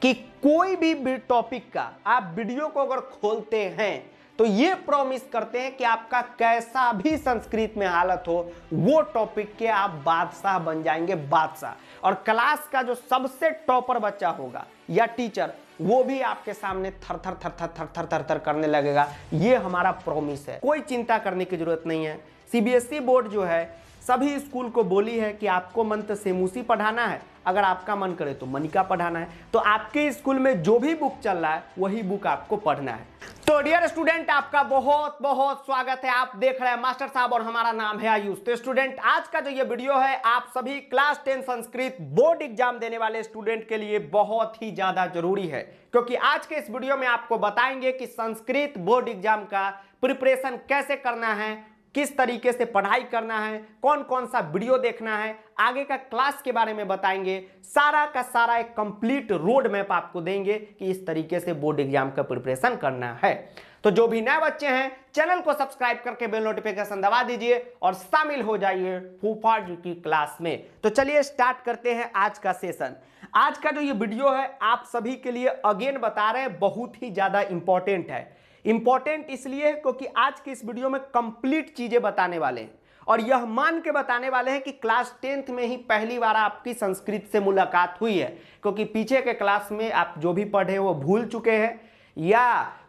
कि कोई भी टॉपिक का आप वीडियो को अगर खोलते हैं तो ये प्रॉमिस करते हैं कि आपका कैसा भी संस्कृत में हालत हो वो टॉपिक के आप बादशाह बन जाएंगे, बादशाह। और क्लास का जो सबसे टॉपर बच्चा होगा या टीचर वो भी आपके सामने थर थर थर थर थर थर थर थर करने लगेगा। ये हमारा प्रॉमिस है, कोई चिंता करने की जरूरत नहीं है। सीबीएसई बोर्ड जो है सभी स्कूल को बोली है कि आपको मंथ सेमूसी पढ़ाना है, अगर आपका मन करे तो मनिका पढ़ाना है। तो आपके स्कूल में जो भी बुक चल रहा है वही बुक आपको पढ़ना है। तो डियर स्टूडेंट, आपका बहुत बहुत स्वागत है। आप देख रहे हैं मास्टर साहब और हमारा नाम है आयुष। तो स्टूडेंट, आज का जो ये वीडियो है आप सभी क्लास 10 संस्कृत बोर्ड एग्जाम देने वाले स्टूडेंट के लिए बहुत ही ज्यादा जरूरी है, क्योंकि आज के इस वीडियो में आपको बताएंगे कि संस्कृत बोर्ड एग्जाम का प्रिपरेशन कैसे करना है, किस तरीके से पढ़ाई करना है, कौन कौन सा वीडियो देखना है, आगे का क्लास के बारे में बताएंगे। सारा का सारा एक कंप्लीट रोड मैप आपको देंगे कि इस तरीके से बोर्ड एग्जाम का प्रिपरेशन करना है। तो जो भी नए बच्चे हैं चैनल को सब्सक्राइब करके बेल नोटिफिकेशन दबा दीजिए और शामिल हो जाइए फूफा जी की क्लास में। तो चलिए स्टार्ट करते हैं आज का सेशन। आज का जो ये वीडियो है आप सभी के लिए अगेन बता रहे हैं बहुत ही ज्यादा इंपॉर्टेंट है। इंपॉर्टेंट इसलिए क्योंकि आज की इस वीडियो में कंप्लीट चीजें बताने वाले हैं और यह मान के बताने वाले हैं कि क्लास 10th में ही पहली बार आपकी संस्कृत से मुलाकात हुई है, क्योंकि पीछे के क्लास में आप जो भी पढ़े वो भूल चुके हैं या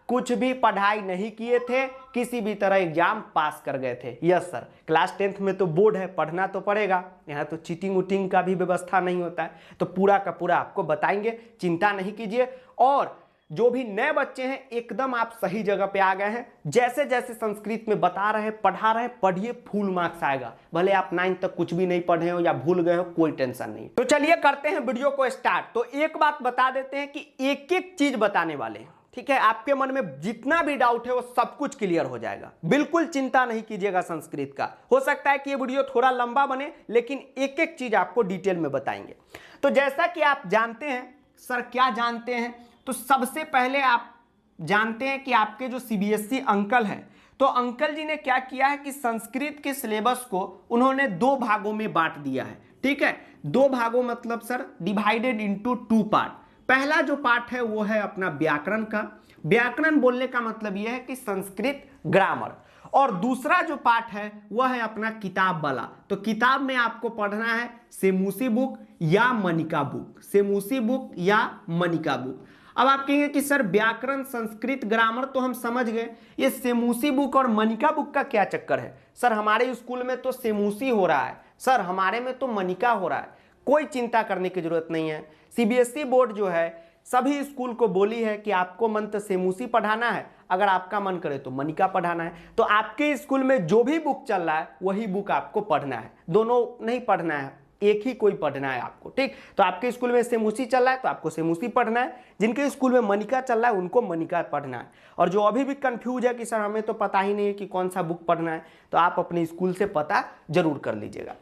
कुछ भी पढ़ाई नहीं किए थे, किसी भी तरह एग्जाम पास कर गए थे। यस सर, क्लास 10th में तो बोर्ड है, पढ़ना तो पड़ेगा, यहाँ तो चीटिंग उटिंग का भी व्यवस्था नहीं होता है। तो पूरा का पूरा आपको बताएंगे, चिंता नहीं कीजिए। और जो भी नए बच्चे हैं एकदम आप सही जगह पे आ गए हैं। जैसे जैसे संस्कृत में बता रहे हैं, पढ़ा रहे हैं, पढ़िए, फुल मार्क्स आएगा। भले आप 9th तक कुछ भी नहीं पढ़े हो या भूल गए हो, कोई टेंशन नहीं। तो चलिए करते हैं वीडियो को स्टार्ट। तो एक बात बता देते हैं कि एक एक चीज बताने वाले हैं, ठीक है। आपके मन में जितना भी डाउट है वो सब कुछ क्लियर हो जाएगा। बिल्कुल चिंता नहीं कीजिएगा संस्कृत का। हो सकता है कि ये वीडियो थोड़ा लंबा बने, लेकिन एक एक चीज आपको डिटेल में बताएंगे। तो जैसा कि आप जानते हैं, सर क्या जानते हैं, तो सबसे पहले आप जानते हैं कि आपके जो सीबीएसई अंकल हैं, तो अंकल जी ने क्या किया है कि संस्कृत के सिलेबस को उन्होंने 2 भागों में बांट दिया है, ठीक है। 2 भागों मतलब सर डिवाइडेड इनटू 2 पार्ट। पहला जो पार्ट है वो है अपना व्याकरण का। व्याकरण बोलने का मतलब यह है कि संस्कृत ग्रामर। और दूसरा जो पार्ट है वह है अपना किताब वाला। तो किताब में आपको पढ़ना है सेमूसी बुक या मनिका बुक, सेमूसी बुक या मनिका बुक। अब आप कहेंगे कि सर व्याकरण संस्कृत ग्रामर तो हम समझ गए, ये सेमूसी बुक और मनिका बुक का क्या चक्कर है। सर हमारे स्कूल में तो सेमूसी हो रहा है, सर हमारे में तो मनिका हो रहा है। कोई चिंता करने की जरूरत नहीं है। सीबीएसई बोर्ड जो है सभी स्कूल को बोली है कि आपको मंथ सेमूसी पढ़ाना है, अगर आपका मन करे तो मनिका पढ़ाना है। तो आपके स्कूल में जो भी बुक चल रहा है वही बुक आपको पढ़ना है, दोनों नहीं पढ़ना है, एक ही कोई पढ़ना है आपको, ठीक। तो आपके स्कूल में सेमूसी चल रहा है तो आपको सेमूसी पढ़ना है, जिनके स्कूल में मनिका चल रहा है उनको मनिका पढ़ना है। और जो अभी भी कंफ्यूज है कि सर हमें तो पता ही नहीं है कि कौन सा बुक पढ़ना है, तो आप अपने स्कूल से पता जरूर कर लीजिएगा।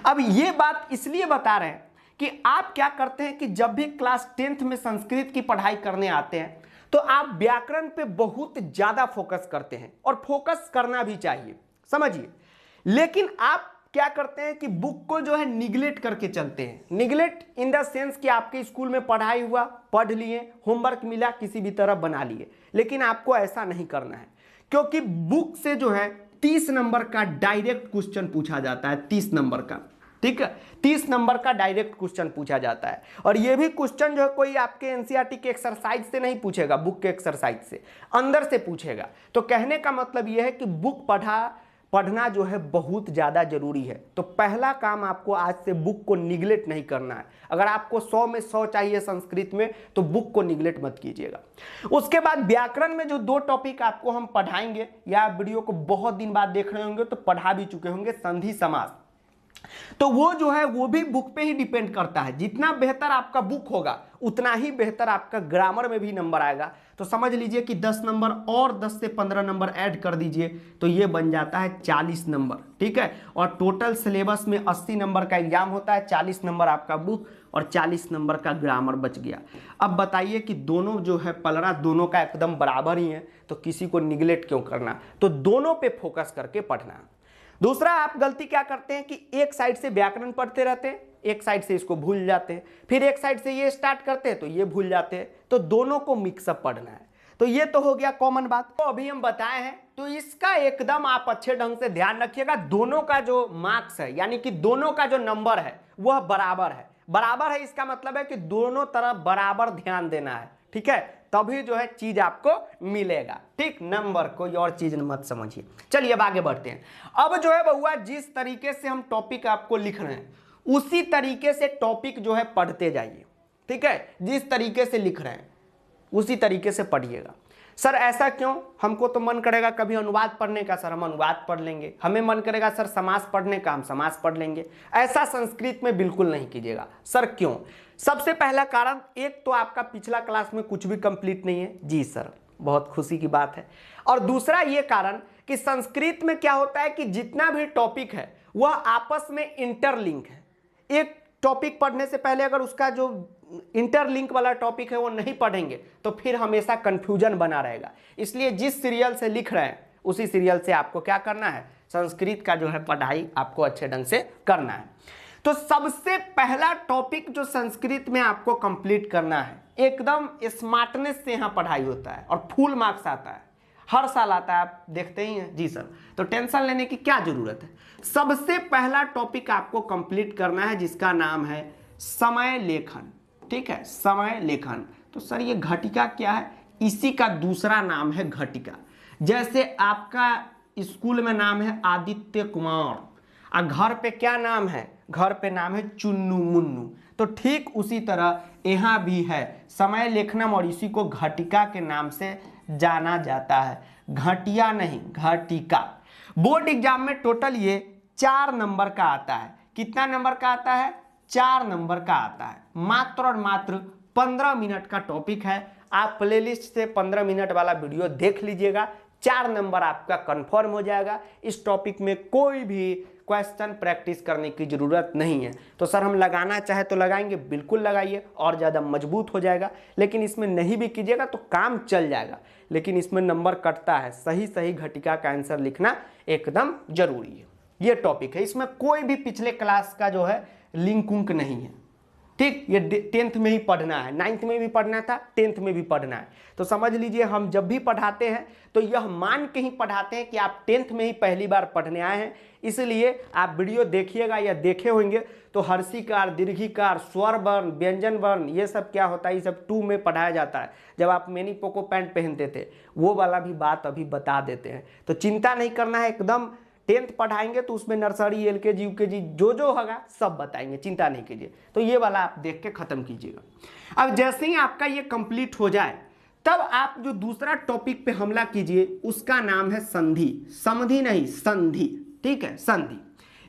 अब ये बात इसलिए बता रहे हैं कि आप क्या करते हैं कि जब भी क्लास 10th में संस्कृत की पढ़ाई करने आते हैं तो आप व्याकरण पे बहुत ज्यादा फोकस करते हैं, और फोकस करना भी चाहिए, समझिए। लेकिन आप क्या करते हैं कि बुक को जो है निगलेक्ट करके चलते हैं। निगलेक्ट इन द सेंस कि आपके स्कूल में पढ़ाई हुआ, पढ़ लिए, होमवर्क मिला, किसी भी तरह बना लिए, लेकिन आपको ऐसा नहीं करना है, क्योंकि बुक से जो है 30 नंबर का डायरेक्ट क्वेश्चन पूछा जाता है, 30 नंबर का, ठीक है। 30 नंबर का डायरेक्ट क्वेश्चन पूछा जाता है। और ये भी क्वेश्चन जो है कोई आपके एनसीईआरटी के एक्सरसाइज से नहीं पूछेगा, बुक के एक्सरसाइज से अंदर से पूछेगा। तो कहने का मतलब यह है कि बुक पढ़ना जो है बहुत ज़्यादा जरूरी है। तो पहला काम आपको आज से बुक को निगलेक्ट नहीं करना है। अगर आपको 100 में 100 चाहिए संस्कृत में तो बुक को निगलेक्ट मत कीजिएगा। उसके बाद व्याकरण में जो 2 टॉपिक आपको हम पढ़ाएंगे, या वीडियो को बहुत दिन बाद देख रहे होंगे तो पढ़ा भी चुके होंगे, संधि समास। तो वो जो है वो भी बुक पे ही डिपेंड करता है। जितना बेहतर आपका बुक होगा उतना ही बेहतर आपका ग्रामर में भी नंबर आएगा। तो समझ लीजिए कि 10 नंबर और 10 से 15 नंबर ऐड कर दीजिए तो ये बन जाता है 40 नंबर, ठीक है। और टोटल सिलेबस में 80 नंबर का एग्जाम होता है, 40 नंबर आपका बुक और 40 नंबर का ग्रामर बच गया। अब बताइए कि दोनों जो है पलड़ा दोनों का एकदम बराबर ही है, तो किसी को निगलेक्ट क्यों करना। तो दोनों पे फोकस करके पढ़ना। दूसरा आप गलती क्या करते हैं कि एक साइड से व्याकरण पढ़ते रहते हैं एक साइड से इसको भूल जाते हैं, फिर एक साइड से ये स्टार्ट करते हैं तो ये भूल जाते हैं। तो दोनों को मिक्सअप पढ़ना है। तो ये तो हो गया कॉमन बात। तो अभी हम बताए हैं, तो इसका एकदम आप अच्छे ढंग से ध्यान रखिएगा। दोनों का जो मार्क्स है, यानी कि दोनों का जो नंबर है वह बराबर है। बराबर है इसका मतलब है कि दोनों तरफ बराबर ध्यान देना है, ठीक है, तभी जो है चीज आपको मिलेगा। ठीक, नंबर कोई और चीज मत समझिए। चलिए अब आगे बढ़ते हैं। अब जो है बउआ, जिस तरीके से हम टॉपिक आपको लिख रहे हैं उसी तरीके से टॉपिक जो है पढ़ते जाइए, ठीक है। जिस तरीके से लिख रहे हैं उसी तरीके से पढ़िएगा। सर ऐसा क्यों? हमको तो मन करेगा कभी अनुवाद पढ़ने का, सर हम अनुवाद पढ़ लेंगे। हमें मन करेगा सर समास पढ़ने का, हम समास पढ़ लेंगे। ऐसा संस्कृत में बिल्कुल नहीं कीजिएगा। सर क्यों? सबसे पहला कारण, एक तो आपका पिछला क्लास में कुछ भी कंप्लीट नहीं है। जी सर, बहुत खुशी की बात है। और दूसरा ये कारण कि संस्कृत में क्या होता है कि जितना भी टॉपिक है वह आपस में इंटरलिंक है। एक टॉपिक पढ़ने से पहले अगर उसका जो इंटरलिंक वाला टॉपिक है वो नहीं पढ़ेंगे तो फिर हमेशा कंफ्यूजन बना रहेगा। इसलिए जिस सीरियल से लिख रहे हैं उसी सीरियल से आपको क्या करना है, संस्कृत का जो है पढ़ाई आपको अच्छे ढंग से करना है। तो सबसे पहला टॉपिक जो संस्कृत में आपको कंप्लीट करना है, एकदम स्मार्टनेस से यहाँ पढ़ाई होता है और फुल मार्क्स आता है, हर साल आता है, आप देखते ही हैं। जी सर, तो टेंशन लेने की क्या जरूरत है। सबसे पहला टॉपिक आपको कंप्लीट करना है जिसका नाम है समय लेखन, ठीक है, समय लेखन। तो सर ये घटिका क्या है? इसी का दूसरा नाम है घटिका। जैसे आपका स्कूल में नाम है आदित्य कुमार और घर पे क्या नाम है? घर पे नाम है चुन्नू मुन्नू। तो ठीक उसी तरह यहाँ भी है समय लेखनम और इसी को घटिका के नाम से जाना जाता है। घटिया नहीं, घटिका। बोर्ड एग्जाम में टोटल ये 4 नंबर का आता है। कितना नंबर का आता है? 4 नंबर का आता है। मात्र और मात्र 15 मिनट का टॉपिक है। आप प्लेलिस्ट से 15 मिनट वाला वीडियो देख लीजिएगा, 4 नंबर आपका कंफर्म हो जाएगा। इस टॉपिक में कोई भी क्वेश्चन प्रैक्टिस करने की जरूरत नहीं है। तो सर हम लगाना चाहे तो लगाएंगे, बिल्कुल लगाइए, और ज़्यादा मजबूत हो जाएगा। लेकिन इसमें नहीं भी कीजिएगा तो काम चल जाएगा, लेकिन इसमें नंबर कटता है। सही सही घटिका का आंसर लिखना एकदम जरूरी है। ये टॉपिक है, इसमें कोई भी पिछले क्लास का जो है लिंक उंक नहीं है। ठीक, ये 10th में ही पढ़ना है, 9th में भी पढ़ना था, 10th में भी पढ़ना है। तो समझ लीजिए हम जब भी पढ़ाते हैं तो यह मान के ही पढ़ाते हैं कि आप 10th में ही पहली बार पढ़ने आए हैं। इसलिए आप वीडियो देखिएगा या देखे होंगे तो हर्षिकार, दीर्घिकार, स्वर वर्ण, व्यंजन वर्ण, ये सब क्या होता है, ये सब 2 में पढ़ाया जाता है। जब आप मैनी पोको पैंट पहनते थे वो वाला भी बात अभी बता देते हैं। तो चिंता नहीं करना है, एकदम 10th पढ़ाएंगे तो उसमें नर्सरी, LKG, UKG जो होगा सब बताएंगे, चिंता नहीं कीजिए। तो ये वाला आप देख के खत्म कीजिएगा। अब जैसे ही आपका ये कंप्लीट हो जाए तब आप जो दूसरा टॉपिक पे हमला कीजिए, उसका नाम है संधि। समधि नहीं, संधि, ठीक है, संधि।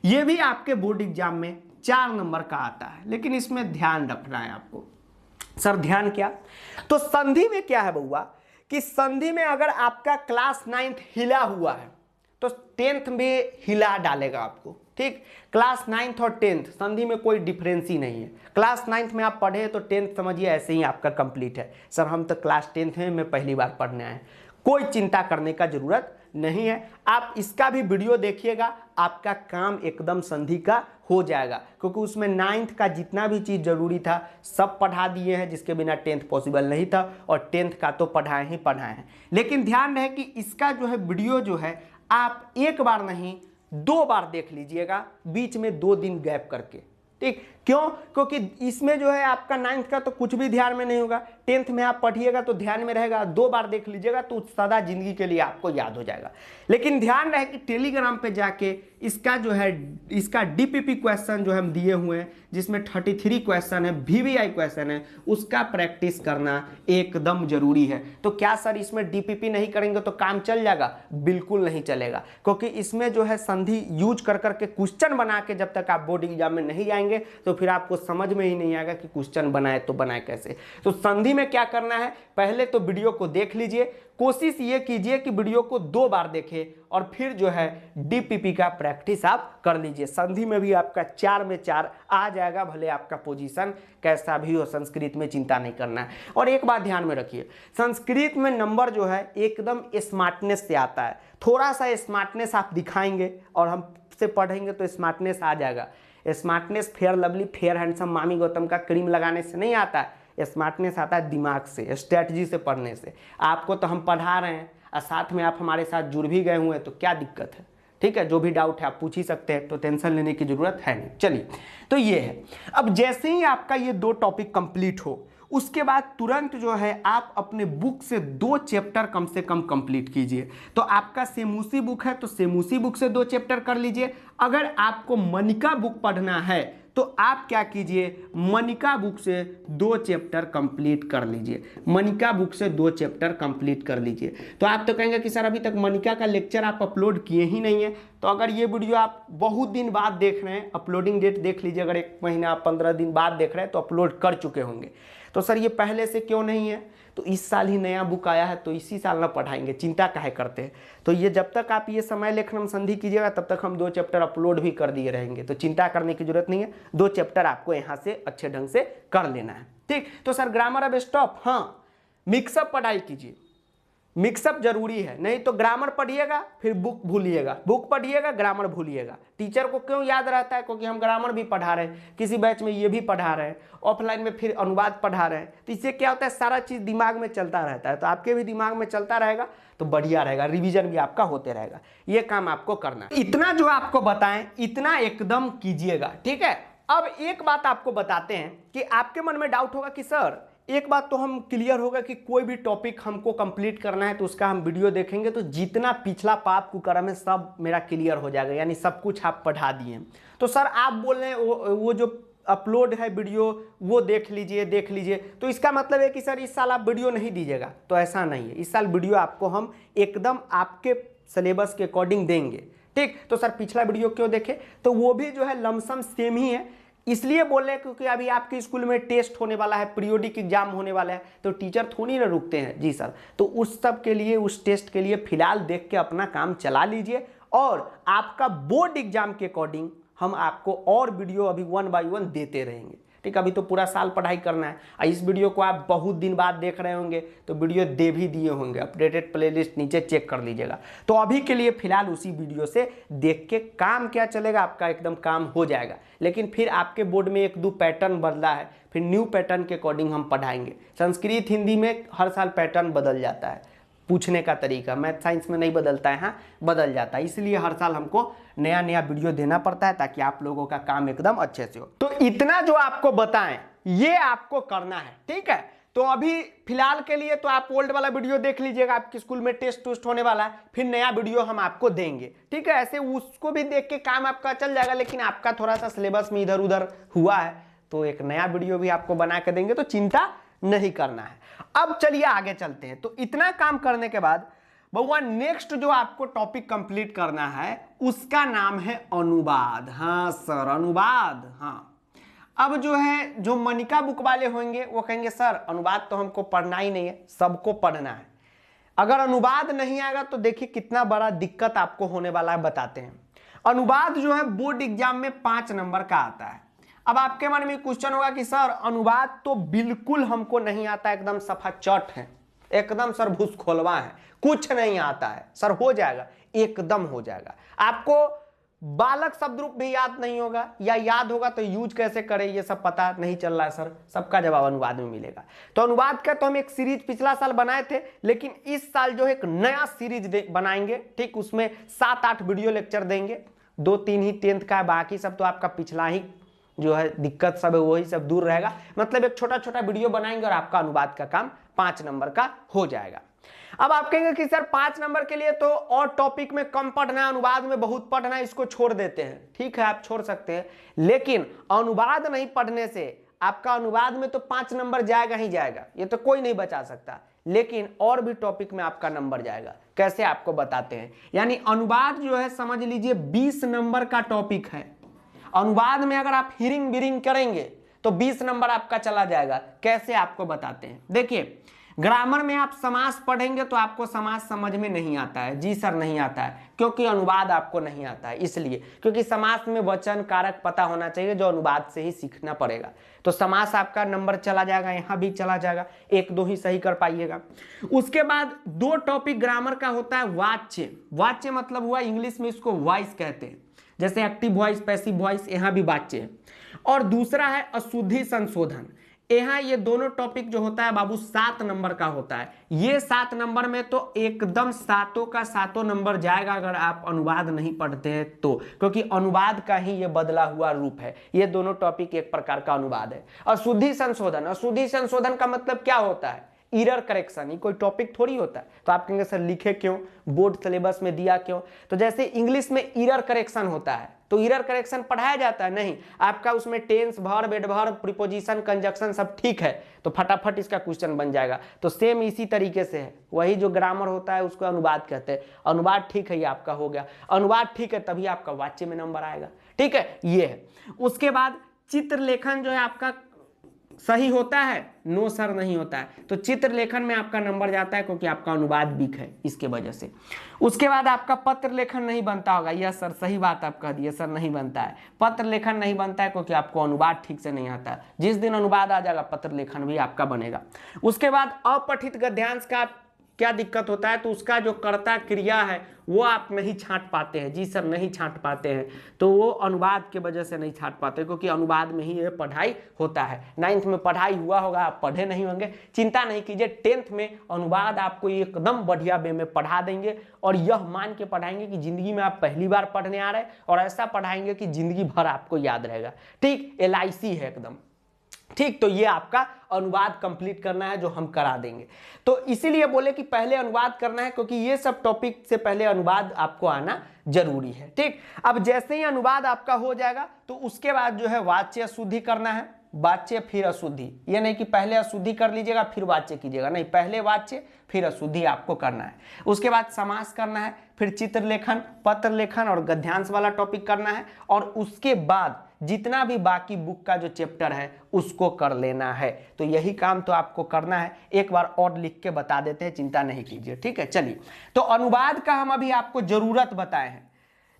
ये भी आपके बोर्ड एग्जाम में 4 नंबर का आता है, लेकिन इसमें ध्यान रखना है आपको। सर ध्यान क्या? तो संधि में क्या है बउआ कि संधि में अगर आपका क्लास 9th हिला हुआ है तो 10th में हिला डालेगा आपको। ठीक, क्लास 9th और 10th संधि में कोई डिफरेंस ही नहीं है। क्लास 9th में आप पढ़े तो 10th समझिए ऐसे ही आपका कंप्लीट है। सर हम तो क्लास 10th में मैं पहली बार पढ़ने आए, कोई चिंता करने का जरूरत नहीं है। आप इसका भी वीडियो देखिएगा, आपका काम एकदम संधि का हो जाएगा, क्योंकि उसमें 9th का जितना भी चीज़ जरूरी था सब पढ़ा दिए हैं, जिसके बिना 10th पॉसिबल नहीं था, और 10th का तो पढ़ाए हैं। लेकिन ध्यान रहे कि इसका जो है वीडियो जो है आप एक बार नहीं 2 बार देख लीजिएगा, बीच में 2 दिन गैप करके। ठीक, क्यों? क्योंकि इसमें जो है आपका 9th का तो कुछ भी ध्यान में नहीं होगा, 10th में आप पढ़िएगा तो ध्यान में रहेगा। 2 बार देख लीजिएगा तो सदा जिंदगी के लिए आपको याद हो जाएगा। लेकिन ध्यान रहे कि टेलीग्राम पे जाके इसका जो है, इसका DPP क्वेश्चन जो हम दिए हुए हैं, जिसमें 33 क्वेश्चन है, VVI क्वेश्चन है, उसका प्रैक्टिस करना एकदम जरूरी है। तो क्या सर इसमें DPP नहीं करेंगे तो काम चल जाएगा? बिल्कुल नहीं चलेगा, क्योंकि इसमें जो है संधि यूज कर करके क्वेश्चन बना के जब तक आप बोर्ड एग्जाम में नहीं जाएंगे तो फिर आपको समझ में ही नहीं आएगा कि क्वेश्चन बनाए तो बनाए कैसे। तो संधि में क्या करना है, पहले तो वीडियो को देख लीजिए, कोशिश ये कीजिए कि वीडियो को 2 बार देखें और फिर जो है DPP का प्रैक्टिस आप कर लीजिए। संधि में भी आपका 4 में 4 आ जाएगा, भले आपका पोजीशन कैसा भी हो, संस्कृत में चिंता नहीं करना है। और एक बात ध्यान में रखिए, संस्कृत में नंबर जो है एकदम स्मार्टनेस से आता है। थोड़ा सा स्मार्टनेस आप दिखाएंगे और हमसे पढ़ेंगे तो स्मार्टनेस आ जाएगा। Smartness fair lovely fair handsome मामी गौतम का क्रीम लगाने से नहीं आता है, स्मार्टनेस आता है दिमाग से, स्ट्रैटेजी से पढ़ने से। आपको तो हम पढ़ा रहे हैं और साथ में आप हमारे साथ जुड़ भी गए हुए हैं, तो क्या दिक्कत है? ठीक है, जो भी डाउट है आप पूछ ही सकते हैं, तो टेंशन लेने की जरूरत है नहीं। चलिए, तो ये है। अब जैसे ही आपका ये 2 टॉपिक कंप्लीट हो, उसके बाद तुरंत जो है आप अपने बुक से 2 चैप्टर कम से कम कंप्लीट कीजिए। तो आपका सेमूसी बुक है तो सेमूसी बुक से 2 चैप्टर कर लीजिए। अगर आपको मनिका बुक पढ़ना है तो आप क्या कीजिए, मनिका बुक से 2 चैप्टर कंप्लीट कर लीजिए। मनिका बुक से 2 चैप्टर कंप्लीट कर लीजिए। तो आप तो कहेंगे कि सर अभी तक मनिका का लेक्चर आप अपलोड किए ही नहीं है। तो अगर ये वीडियो आप बहुत दिन बाद देख रहे हैं, अपलोडिंग डेट देख लीजिए, अगर 1 महीना 15 दिन बाद देख रहे हैं तो अपलोड कर चुके होंगे। तो सर ये पहले से क्यों नहीं है? तो इस साल ही नया बुक आया है तो इसी साल ना पढ़ाएंगे, चिंता काहे करते हैं? तो ये जब तक आप ये समय लेखन संधि कीजिएगा तब तक हम 2 चैप्टर अपलोड भी कर दिए रहेंगे, तो चिंता करने की जरूरत नहीं है। 2 चैप्टर आपको यहाँ से अच्छे ढंग से कर लेना है। ठीक, तो सर ग्रामर अब स्टॉप? हाँ, मिक्सअप पढ़ाई कीजिए, मिक्सअप जरूरी है। नहीं तो ग्रामर पढ़िएगा फिर बुक भूलिएगा, बुक पढ़िएगा ग्रामर भूलिएगा। टीचर को क्यों याद रहता है? क्योंकि हम ग्रामर भी पढ़ा रहे हैं, किसी बैच में ये भी पढ़ा रहे हैं, ऑफलाइन में फिर अनुवाद पढ़ा रहे हैं। तो इससे क्या होता है, सारा चीज़ दिमाग में चलता रहता है। तो आपके भी दिमाग में चलता रहेगा तो बढ़िया रहेगा, रिवीजन भी आपका होते रहेगा। ये काम आपको करना है। इतना जो आपको बताएं इतना एकदम कीजिएगा, ठीक है। अब एक बात आपको बताते हैं कि आपके मन में डाउट होगा कि सर एक बात तो हम क्लियर होगा कि कोई भी टॉपिक हमको कंप्लीट करना है तो उसका हम वीडियो देखेंगे तो जितना पिछला पाप कुकर्म है सब मेरा क्लियर हो जाएगा, यानी सब कुछ आप पढ़ा दिए। तो सर आप बोल रहे हैं वो जो अपलोड है वीडियो वो देख लीजिए, तो इसका मतलब है कि सर इस साल आप वीडियो नहीं दीजिएगा? तो ऐसा नहीं है, इस साल वीडियो आपको हम एकदम आपके सिलेबस के अकॉर्डिंग देंगे। ठीक, तो सर पिछला वीडियो क्यों देखे? तो वो भी जो है लमसम सेम ही है, इसलिए बोल रहे हैं क्योंकि अभी आपके स्कूल में टेस्ट होने वाला है, पीरियोडिक एग्जाम होने वाला है, तो टीचर थोड़ी ना रुकते हैं। जी सर, तो उस सब के लिए, उस टेस्ट के लिए फिलहाल देख के अपना काम चला लीजिए, और आपका बोर्ड एग्जाम के अकॉर्डिंग हम आपको और वीडियो अभी 1 बाय 1 देते रहेंगे। ठीक, अभी तो पूरा साल पढ़ाई करना है। इस वीडियो को आप बहुत दिन बाद देख रहे होंगे तो वीडियो दे भी दिए होंगे, अपडेटेड प्लेलिस्ट नीचे चेक कर लीजिएगा। तो अभी के लिए फिलहाल उसी वीडियो से देख के काम क्या चलेगा, आपका एकदम काम हो जाएगा। लेकिन फिर आपके बोर्ड में 1-2 पैटर्न बदला है, फिर न्यू पैटर्न के अकॉर्डिंग हम पढ़ाएंगे। संस्कृत हिंदी में हर साल पैटर्न बदल जाता है, पूछने का तरीका, मैथ साइंस में नहीं बदलता है, हाँ बदल जाता है। इसलिए हर साल हमको नया नया वीडियो देना पड़ता है ताकि आप लोगों का काम एकदम अच्छे से हो। तो इतना जो आपको बताएं ये आपको करना है, ठीक है। तो अभी फिलहाल के लिए तो आप ओल्ड वाला वीडियो देख लीजिएगा, आपके स्कूल में टेस्ट होने वाला है, फिर नया वीडियो हम आपको देंगे, ठीक है। ऐसे उसको भी देख के काम आपका चल जाएगा, लेकिन आपका थोड़ा सा सिलेबस में इधर उधर हुआ है तो एक नया वीडियो भी आपको बना के देंगे, तो चिंता नहीं करना है। अब चलिए आगे चलते हैं। तो इतना काम करने के बाद भगवान नेक्स्ट जो आपको टॉपिक कंप्लीट करना है उसका नाम है अनुवाद। हाँ सर अनुवाद, हाँ। अब जो है जो मनिका बुक वाले होंगे वो कहेंगे सर अनुवाद तो हमको पढ़ना ही नहीं है, सबको पढ़ना है। अगर अनुवाद नहीं आएगा तो देखिए कितना बड़ा दिक्कत आपको होने वाला है, बताते हैं। अनुवाद जो है बोर्ड एग्जाम में 5 नंबर का आता है। अब आपके मन में क्वेश्चन होगा कि सर अनुवाद तो बिल्कुल हमको नहीं आता, एकदम सफा चट है, एकदम सर भूसखोलवा है, कुछ नहीं आता है। सर हो जाएगा, एकदम हो जाएगा। आपको बालक शब्द रूप भी याद नहीं होगा, या याद होगा तो यूज कैसे करें ये सब पता नहीं चल रहा है सर, सबका जवाब अनुवाद में मिलेगा। तो अनुवाद का तो हम एक सीरीज पिछला साल बनाए थे, लेकिन इस साल जो है एक नया सीरीज बनाएंगे, ठीक। उसमें 7-8 वीडियो लेक्चर देंगे, 2-3 ही 10th का है, बाकी सब तो आपका पिछला ही जो है दिक्कत सब है वही सब दूर रहेगा। मतलब एक छोटा छोटा वीडियो बनाएंगे और आपका अनुवाद का काम 5 नंबर का हो जाएगा। अब आप कहेंगे कि सर 5 नंबर के लिए तो और टॉपिक में कम पढ़ना है, अनुवाद में बहुत पढ़ना है, इसको छोड़ देते हैं। ठीक है आप छोड़ सकते हैं, लेकिन अनुवाद नहीं पढ़ने से आपका अनुवाद में तो 5 नंबर जाएगा ही जाएगा, ये तो कोई नहीं बचा सकता। लेकिन और भी टॉपिक में आपका नंबर जाएगा, कैसे आपको बताते हैं। यानी अनुवाद जो है समझ लीजिए 20 नंबर का टॉपिक है। अनुवाद में अगर आप हिरिंग बिरिंग करेंगे तो 20 नंबर आपका चला जाएगा। कैसे आपको बताते हैं, देखिए ग्रामर में आप समास पढ़ेंगे तो आपको समास समझ में नहीं आता है। जी सर नहीं आता है, क्योंकि अनुवाद आपको नहीं आता है, इसलिए क्योंकि समास में वचन कारक पता होना चाहिए, जो अनुवाद से ही सीखना पड़ेगा। तो समास आपका नंबर चला जाएगा, यहाँ भी चला जाएगा, 1-2 ही सही कर पाइएगा। उसके बाद 2 टॉपिक ग्रामर का होता है वाच्य। वाच्य मतलब हुआ इंग्लिश में इसको वॉइस कहते हैं। जैसे एक्टिव वॉइस, पैसिव वॉइस, यहाँ भी वाच्य है। और दूसरा है अशुद्धि संशोधन। यहाँ ये दोनों टॉपिक जो होता है बाबू 7 नंबर का होता है। ये 7 नंबर में तो एकदम सातों का सातों नंबर जाएगा अगर आप अनुवाद नहीं पढ़ते हैं तो, क्योंकि अनुवाद का ही ये बदला हुआ रूप है। ये दोनों टॉपिक एक प्रकार का अनुवाद है। अशुद्धि संशोधन, अशुद्धि संशोधन का मतलब क्या होता है? Error correction. ये कोई टॉपिक थोड़ी होता है। तो आप कहेंगे सर लिखे क्यों, बोर्ड सिलेबस में दिया क्यों? तो जैसे इंग्लिश में एरर करेक्शन होता है तो एरर करेक्शन पढ़ाया जाता है नहीं, आपका उसमें tense, verb, adverb, preposition, conjunction सब ठीक है तो फटाफट इसका क्वेश्चन बन जाएगा। तो सेम इसी तरीके से है, वही जो ग्रामर होता है उसको अनुवाद कहते हैं। अनुवाद ठीक है, ये आपका हो गया। अनुवाद ठीक है तभी आपका वाच्य में नंबर आएगा। ठीक है, ये है। उसके बाद चित्रलेखन जो है आपका सही होता है? नो सर नहीं होता है। तो चित्रलेखन में आपका नंबर जाता है क्योंकि आपका अनुवाद वीक है, इसके वजह से। उसके बाद आपका पत्र लेखन नहीं बनता होगा। यह सर सही बात आप कह दिए, सर नहीं बनता है। पत्र लेखन नहीं बनता है क्योंकि आपको अनुवाद ठीक से नहीं आता है। जिस दिन अनुवाद आ जाएगा पत्र लेखन भी आपका बनेगा। उसके बाद अपठित गद्यांश का क्या दिक्कत होता है? तो उसका जो कर्ता क्रिया है वो आप नहीं छांट पाते हैं। जी सर नहीं छांट पाते हैं, तो वो अनुवाद के वजह से नहीं छांट पाते, क्योंकि अनुवाद में ही ये पढ़ाई होता है। 9th में पढ़ाई हुआ होगा, आप पढ़े नहीं होंगे, चिंता नहीं कीजिए। 10th में अनुवाद आपको एकदम बढ़िया वे में पढ़ा देंगे और यह मान के पढ़ाएंगे कि जिंदगी में आप पहली बार पढ़ने आ रहे हैं, और ऐसा पढ़ाएंगे कि जिंदगी भर आपको याद रहेगा। ठीक, LIC है एकदम। ठीक, तो ये आपका अनुवाद कंप्लीट करना है जो हम करा देंगे। तो इसीलिए बोले कि पहले अनुवाद करना है, क्योंकि ये सब टॉपिक से पहले अनुवाद आपको आना जरूरी है। ठीक, अब जैसे ही अनुवाद आपका हो जाएगा तो उसके बाद जो है वाच्य अशुद्धि करना है। वाच्य फिर अशुद्धि, ये नहीं कि पहले अशुद्धि कर लीजिएगा फिर वाच्य कीजिएगा, नहीं, पहले वाच्य फिर अशुद्धि आपको करना है। उसके बाद समास करना है, फिर चित्रलेखन, पत्र लेखन और गद्यांश वाला टॉपिक करना है, और उसके बाद जितना भी बाकी बुक का जो चैप्टर है उसको कर लेना है। तो यही काम तो आपको करना है। एक बार और लिख के बता देते हैं, चिंता नहीं कीजिए। ठीक है, चलिए। तो अनुवाद का हम अभी आपको जरूरत बताए हैं,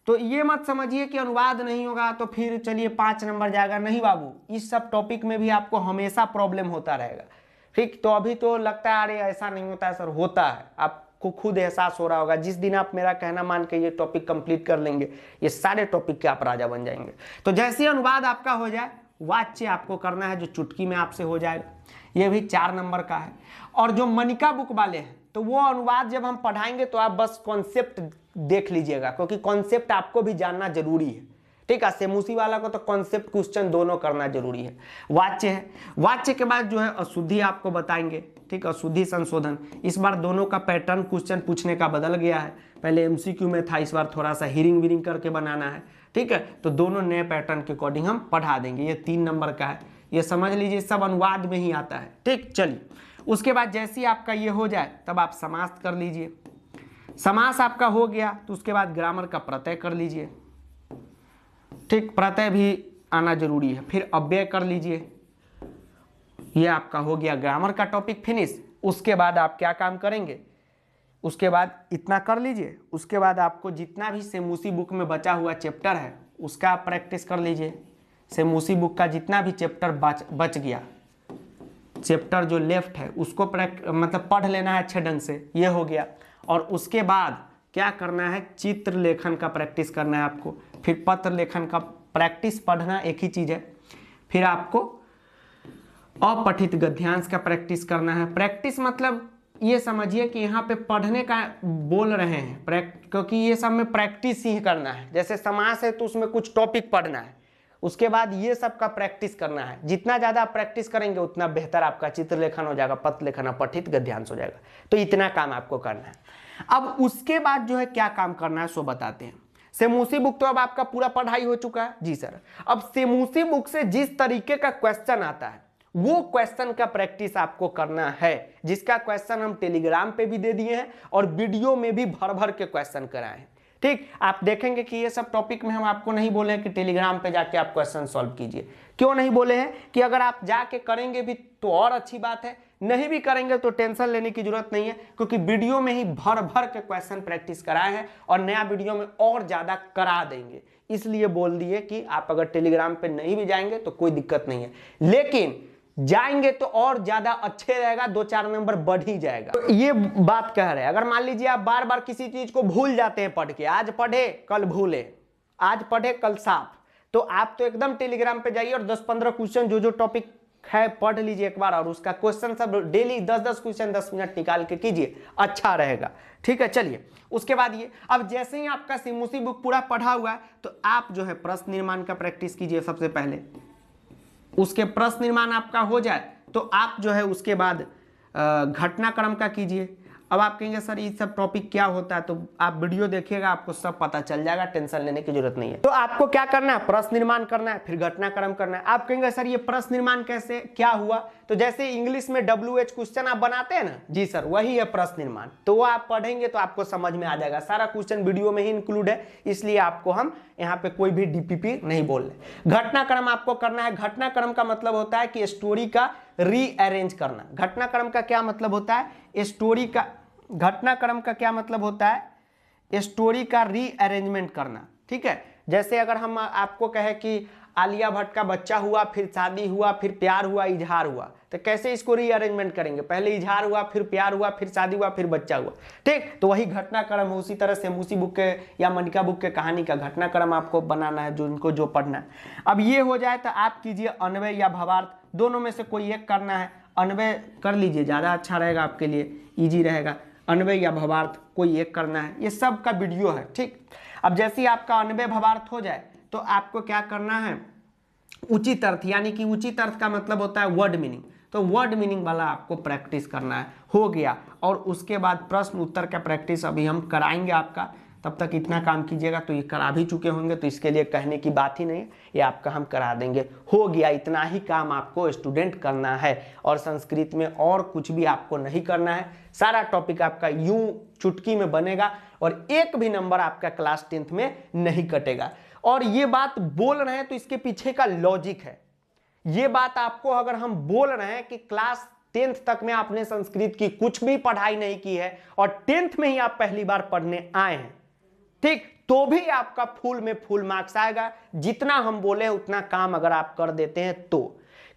तो ये मत समझिए कि अनुवाद नहीं होगा तो फिर चलिए 5 नंबर जाएगा। नहीं बाबू, इस सब टॉपिक में भी आपको हमेशा प्रॉब्लम होता रहेगा। ठीक, तो अभी तो लगता है अरे ऐसा नहीं होता है सर, होता है। आपको खुद एहसास हो रहा होगा। जिस दिन आप मेरा कहना मान के ये टॉपिक कंप्लीट कर लेंगे, ये सारे टॉपिक के आप राजा बन जाएंगे। तो जैसे ही अनुवाद आपका हो जाए, वाच्य आपको करना है जो चुटकी में आपसे हो जाएगा। ये भी 4 नंबर का है। और जो मनिका बुक वाले हैं तो वो अनुवाद जब हम पढ़ाएंगे तो आप बस कॉन्सेप्ट देख लीजिएगा, क्योंकि कॉन्सेप्ट आपको भी जानना जरूरी है। ठीक है, सेमुसी वाला को तो कॉन्सेप्ट क्वेश्चन दोनों करना जरूरी है। वाच्य है, वाच्य के बाद जो है अशुद्धि आपको बताएंगे। ठीक, अशुद्धि संशोधन। इस बार दोनों का पैटर्न क्वेश्चन पूछने का बदल गया है। पहले MCQ में था, इस बार थोड़ा सा हीरिंग वीरिंग करके बनाना है। ठीक है, तो दोनों नए पैटर्न के अकॉर्डिंग हम पढ़ा देंगे। ये 3 नंबर का है, ये समझ लीजिए सब अनुवाद में ही आता है। ठीक, चलिए। उसके बाद जैसे ही आपका ये हो जाए तब आप समास कर लीजिए। समास आपका हो गया तो उसके बाद ग्रामर का प्रत्यय कर लीजिए। ठीक, प्रत्यय भी आना जरूरी है। फिर अव्यय कर लीजिए। ये आपका हो गया ग्रामर का टॉपिक फिनिश। उसके बाद आप क्या काम करेंगे? उसके बाद इतना कर लीजिए। उसके बाद आपको जितना भी सेमुसी बुक में बचा हुआ चैप्टर है उसका आप प्रैक्टिस कर लीजिए। सेमुसी बुक का जितना भी चैप्टर बच गया, चैप्टर जो लेफ्ट है उसको मतलब पढ़ लेना है अच्छे ढंग से। ये हो गया। और उसके बाद क्या करना है? चित्र लेखन का प्रैक्टिस करना है आपको। फिर पत्र लेखन का प्रैक्टिस, पढ़ना एक ही चीज़ है। फिर आपको अपठित गद्यांश का प्रैक्टिस करना है। प्रैक्टिस मतलब ये समझिए कि यहाँ पे पढ़ने का बोल रहे हैं, क्योंकि ये सब में प्रैक्टिस ही करना है। जैसे समास है तो उसमें कुछ टॉपिक पढ़ना है, उसके बाद ये सब का प्रैक्टिस करना है। जितना ज़्यादा आप प्रैक्टिस करेंगे उतना बेहतर आपका चित्रलेखन हो जाएगा, पत्र लेखन, अपठित गद्यांश हो जाएगा। तो इतना काम आपको करना है। अब उसके बाद जो है क्या काम करना है सो बताते हैं। सेमुसी बुक तो अब आपका पूरा पढ़ाई हो चुका है। जी सर। अब सेमुसी बुक से जिस तरीके का क्वेश्चन आता है वो क्वेश्चन का प्रैक्टिस आपको करना है, जिसका क्वेश्चन हम टेलीग्राम पे भी दे दिए हैं और वीडियो में भी भर भर के क्वेश्चन कराए हैं। ठीक, आप देखेंगे कि ये सब टॉपिक में हम आपको नहीं बोले हैं कि टेलीग्राम पे जाके आप क्वेश्चन सॉल्व कीजिए। क्यों नहीं बोले हैं? कि अगर आप जाके करेंगे भी तो और अच्छी बात है, नहीं भी करेंगे तो टेंशन लेने की जरूरत नहीं है, क्योंकि वीडियो में ही भर भर के क्वेश्चन प्रैक्टिस कराए हैं और नया वीडियो में और ज्यादा करा देंगे। इसलिए बोल दिए कि आप अगर टेलीग्राम पे नहीं भी जाएंगे तो कोई दिक्कत नहीं है, लेकिन जाएंगे तो और ज्यादा अच्छे रहेगा, 2-4 नंबर बढ़ ही जाएगा। तो ये बात कह रहे हैं। अगर मान लीजिए आप बार बार किसी चीज को भूल जाते हैं पढ़ के, आज पढ़े कल भूले, आज पढ़े कल साफ। तो आप तो एकदम टेलीग्राम पे जाइए और 10-15 क्वेश्चन जो टॉपिक है पढ़ लीजिए एक बार, और उसका क्वेश्चन सब डेली 10-10 क्वेश्चन 10 मिनट निकाल के कीजिए, अच्छा रहेगा। ठीक है, चलिए उसके बाद ये, अब जैसे ही आपका सिमुसी बुक पूरा पढ़ा हुआ है तो आप जो है प्रश्न निर्माण का प्रैक्टिस कीजिए सबसे पहले। उसके प्रश्न निर्माण आपका हो जाए तो आप जो है उसके बाद घटनाक्रम का कीजिए। अब आप कहेंगे सर ये सब टॉपिक क्या होता है, तो आप वीडियो देखिएगा, आपको सब पता चल जाएगा, टेंशन लेने की जरूरत नहीं है। तो आपको क्या करना है, प्रश्न निर्माण करना है, फिर घटनाक्रम करना है। आप कहेंगे सर ये प्रश्न निर्माण कैसे, क्या हुआ, तो जैसे इंग्लिश में WH क्वेश्चन आप बनाते हैं ना, जी सर वही है प्रश्न निर्माण। तो वो आप पढ़ेंगे तो आपको समझ में आ जाएगा, सारा क्वेश्चन वीडियो में ही इंक्लूड है, इसलिए आपको हम यहाँ पे कोई भी DPP नहीं बोल रहे। घटनाक्रम आपको करना है। घटनाक्रम का मतलब होता है कि स्टोरी का रीअरेंज करना। घटनाक्रम का क्या मतलब होता है, स्टोरी का, घटनाक्रम का क्या मतलब होता है, स्टोरी का रीअरेंजमेंट करना। ठीक है, जैसे अगर हम आपको कहे कि आलिया भट्ट का बच्चा हुआ, फिर शादी हुआ, फिर प्यार हुआ, इजहार हुआ, तो कैसे इसको रीअरेंजमेंट करेंगे, पहले इजहार हुआ, फिर प्यार हुआ, फिर शादी हुआ, फिर बच्चा हुआ। ठीक, तो वही घटनाक्रम है। उसी तरह से मूसी बुक के या मनिका बुक के कहानी का घटनाक्रम आपको बनाना है, जो इनको जो पढ़ना है। अब ये हो जाए तो आप कीजिए अन्वय या भावार्थ, दोनों में से कोई एक करना है। अन्वय कर लीजिए, ज़्यादा अच्छा रहेगा आपके लिए, ईजी रहेगा। अन्वय या भावार्थ कोई एक करना है, ये सब का वीडियो है। ठीक, अब जैसे ही आपका अन्वय भावार्थ हो जाए तो आपको क्या करना है, उचित अर्थ, यानी कि उचित अर्थ का मतलब होता है वर्ड मीनिंग, तो वर्ड मीनिंग वाला आपको प्रैक्टिस करना है। हो गया, और उसके बाद प्रश्न उत्तर का प्रैक्टिस अभी हम कराएंगे आपका, तब तक इतना काम कीजिएगा। तो ये करा भी चुके होंगे तो इसके लिए कहने की बात ही नहीं है, ये आपका हम करा देंगे। हो गया, इतना ही काम आपको स्टूडेंट करना है, और संस्कृत में और कुछ भी आपको नहीं करना है। सारा टॉपिक आपका यूं चुटकी में बनेगा और एक भी नंबर आपका क्लास 10th में नहीं कटेगा। और ये बात बोल रहे हैं तो इसके पीछे का लॉजिक है। ये बात आपको अगर हम बोल रहे हैं कि क्लास 10th तक में आपने संस्कृत की कुछ भी पढ़ाई नहीं की है और 10th में ही आप पहली बार पढ़ने आए हैं, ठीक, तो भी आपका फुल में फुल मार्क्स आएगा। जितना हम बोले उतना काम अगर आप कर देते हैं तो।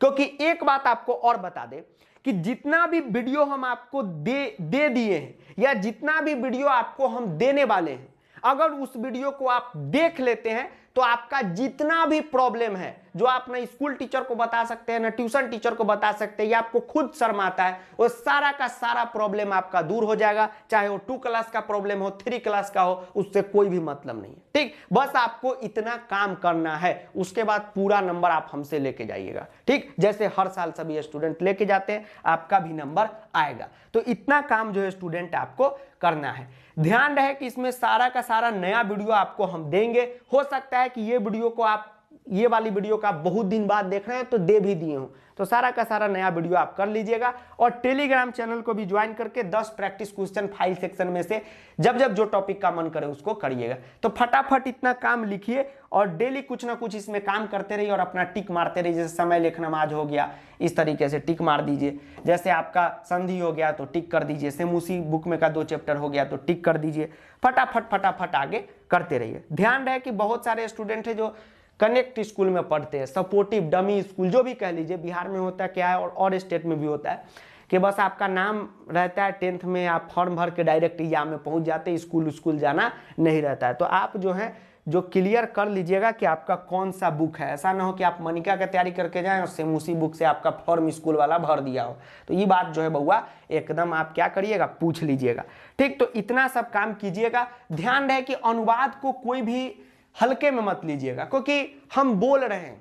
क्योंकि एक बात आपको और बता दें कि जितना भी वीडियो हम आपको दे दिए हैं, या जितना भी वीडियो आपको हम देने वाले हैं, अगर उस वीडियो को आप देख लेते हैं तो आपका जितना भी प्रॉब्लम है, जो आप ना स्कूल टीचर को बता सकते हैं, ना ट्यूशन टीचर को बता सकते हैं, या आपको खुद शर्माता है, वो सारा का सारा प्रॉब्लम आपका दूर हो जाएगा। चाहे वो 2 क्लास का प्रॉब्लम हो, 3 क्लास का हो, उससे कोई भी मतलब नहीं है। ठीक, बस आपको इतना काम करना है, उसके बाद पूरा नंबर आप हमसे लेके जाइएगा। ठीक, जैसे हर साल सभी स्टूडेंट लेके जाते हैं, आपका भी नंबर आएगा। तो इतना काम जो है स्टूडेंट आपको करना है। ध्यान रहे कि इसमें सारा का सारा नया वीडियो आपको हम देंगे। हो सकता है कि ये वीडियो को आप, ये वाली वीडियो का बहुत दिन बाद देख रहे हैं तो दे भी दिए हूं, तो सारा का सारा नया वीडियो आप कर लीजिएगा। और टेलीग्राम चैनल को भी ज्वाइन करके 10 प्रैक्टिस क्वेश्चन फाइल सेक्शन में से जब जब जो टॉपिक का मन करे उसको करिएगा। तो फटाफट इतना काम लिखिए और डेली कुछ ना कुछ इसमें काम करते रहिए और अपना टिक मारते रहिए। जैसे समय लेख नमाज हो गया, इस तरीके से टिक मार दीजिए। जैसे आपका संधि हो गया तो टिक कर दीजिए। सेमुसी बुक में का 2 चैप्टर हो गया तो टिक कर दीजिए। फटाफट फटाफट आगे करते रहिए। ध्यान रहे कि बहुत सारे स्टूडेंट है जो कनेक्ट स्कूल में पढ़ते हैं, सपोर्टिव डमी स्कूल जो भी कह लीजिए, बिहार में होता है क्या है और स्टेट में भी होता है कि बस आपका नाम रहता है 10th में, आप फॉर्म भर के डायरेक्ट एग्जाम में पहुंच जाते हैं, स्कूल जाना नहीं रहता है। तो आप जो है जो क्लियर कर लीजिएगा कि आपका कौन सा बुक है। ऐसा ना हो कि आप मनिका की तैयारी करके जाएं और सेमुसी बुक से आपका फॉर्म स्कूल वाला भर दिया हो। तो ये बात जो है बउआ एकदम आप क्या करिएगा, पूछ लीजिएगा। ठीक, तो इतना सब काम कीजिएगा। ध्यान रहे कि अनुवाद को कोई भी हल्के में मत लीजिएगा, क्योंकि हम बोल रहे हैं,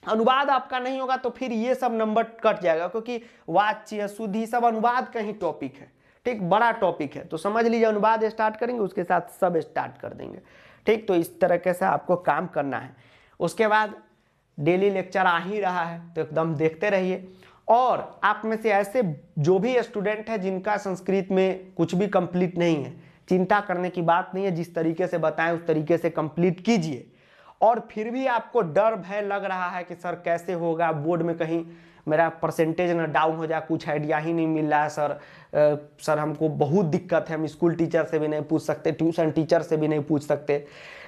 अनुवाद आपका नहीं होगा तो फिर ये सब नंबर कट जाएगा, क्योंकि वाच्य शुद्धि सब अनुवाद का ही टॉपिक है। ठीक, बड़ा टॉपिक है, तो समझ लीजिए अनुवाद स्टार्ट करेंगे उसके साथ सब स्टार्ट कर देंगे। ठीक, तो इस तरीके से आपको काम करना है। उसके बाद डेली लेक्चर आ ही रहा है तो एकदम देखते रहिए। और आप में से ऐसे जो भी स्टूडेंट है जिनका संस्कृत में कुछ भी कंप्लीट नहीं है, चिंता करने की बात नहीं है। जिस तरीके से बताएं उस तरीके से कंप्लीट कीजिए। और फिर भी आपको डर भय लग रहा है कि सर कैसे होगा, बोर्ड में कहीं मेरा परसेंटेज ना डाउन हो जाए, कुछ आइडिया ही नहीं मिल रहा है सर हमको बहुत दिक्कत है, हम स्कूल टीचर से भी नहीं पूछ सकते, ट्यूशन टीचर से भी नहीं पूछ सकते,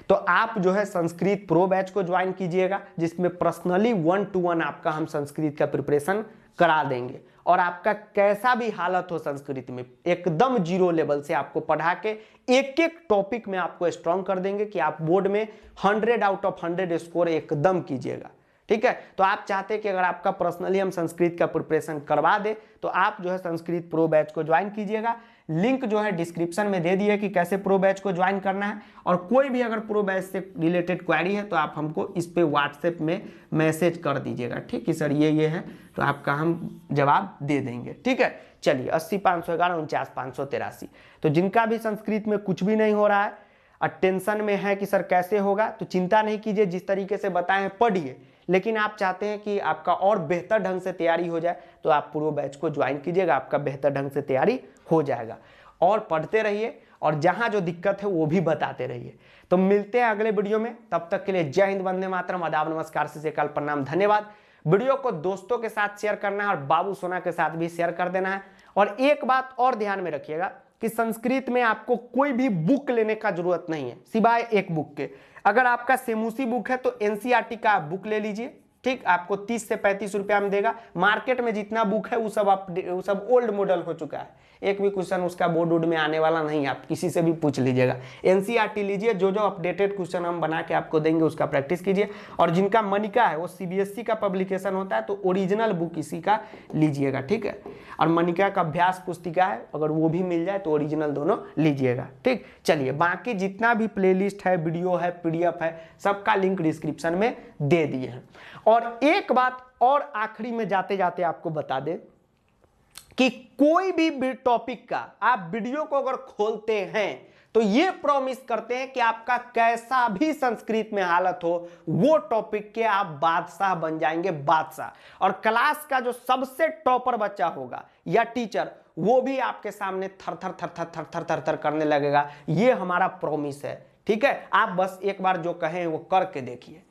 तो आप जो है संस्कृत प्रो बैच को ज्वाइन कीजिएगा, जिसमें पर्सनली 1-to-1 आपका हम संस्कृत का प्रिपरेशन करा देंगे। और आपका कैसा भी हालत हो संस्कृत में, एकदम जीरो लेवल से आपको पढ़ा के एक एक टॉपिक में आपको स्ट्रांग कर देंगे कि आप बोर्ड में 100 आउट ऑफ 100 स्कोर एकदम कीजिएगा। ठीक है, तो आप चाहते हैं कि अगर आपका पर्सनली हम संस्कृत का प्रिपरेशन करवा दे तो आप जो है संस्कृत प्रो बैच को ज्वाइन कीजिएगा। लिंक जो है डिस्क्रिप्शन में दे दिए कि कैसे प्रो बैच को ज्वाइन करना है, और कोई भी अगर प्रो बैच से रिलेटेड क्वेरी है तो आप हमको इस पे व्हाट्सएप में मैसेज कर दीजिएगा। ठीक है सर, ये है, तो आपका हम जवाब दे देंगे। ठीक है, चलिए 80 511 49 583। तो जिनका भी संस्कृत में कुछ भी नहीं हो रहा है और टेंशन में है कि सर कैसे होगा, तो चिंता नहीं कीजिए, जिस तरीके से बताए हैं पढ़िए, लेकिन आप चाहते हैं कि आपका और बेहतर ढंग से तैयारी हो जाए तो आप प्रो बैच को ज्वाइन कीजिएगा, आपका बेहतर ढंग से तैयारी हो जाएगा। और पढ़ते रहिए और जहां जो दिक्कत है वो भी बताते रहिए। तो मिलते हैं अगले वीडियो में, तब तक के लिए जय हिंद, वंदे मातरम, आदाब, नमस्कार, सत श्री अकाल, प्रणाम, धन्यवाद। वीडियो को दोस्तों के साथ शेयर करना है और बाबू सोना के साथ भी शेयर कर देना है। और एक बात और ध्यान में रखिएगा कि संस्कृत में आपको कोई भी बुक लेने का जरूरत नहीं है सिवाय एक बुक के। अगर आपका सेमूसी बुक है तो एनसीईआरटी का आप बुक ले लीजिए। ठीक, आपको 30 से 35 रुपया में देगा। मार्केट में जितना बुक है वो सब ओल्ड मॉडल हो चुका है, एक भी क्वेश्चन उसका बोर्ड वोर्ड में आने वाला नहीं, आप किसी से भी पूछ लीजिएगा। एनसीईआरटी लीजिए, जो जो अपडेटेड क्वेश्चन हम बना के आपको देंगे उसका प्रैक्टिस कीजिए। और जिनका मनिका है वो सीबीएसई का पब्लिकेशन होता है तो ओरिजिनल बुक इसी का लीजिएगा। ठीक है, और मनिका का अभ्यास पुस्तिका है, अगर वो भी मिल जाए तो ओरिजिनल दोनों लीजिएगा। ठीक, चलिए बाकी जितना भी प्लेलिस्ट है, वीडियो है, पीडीएफ है, सबका लिंक डिस्क्रिप्शन में दे दिए हैं। और एक बात और आखिरी में जाते जाते आपको बता दें कि कोई भी टॉपिक का आप वीडियो को अगर खोलते हैं तो ये प्रॉमिस करते हैं कि आपका कैसा भी संस्कृत में हालत हो वो टॉपिक के आप बादशाह बन जाएंगे, बादशाह। और क्लास का जो सबसे टॉपर बच्चा होगा या टीचर, वो भी आपके सामने थर थर थर थर थर थर थर थर करने लगेगा। ये हमारा प्रॉमिस है। ठीक है, आप बस एक बार जो कहें वो करके देखिए।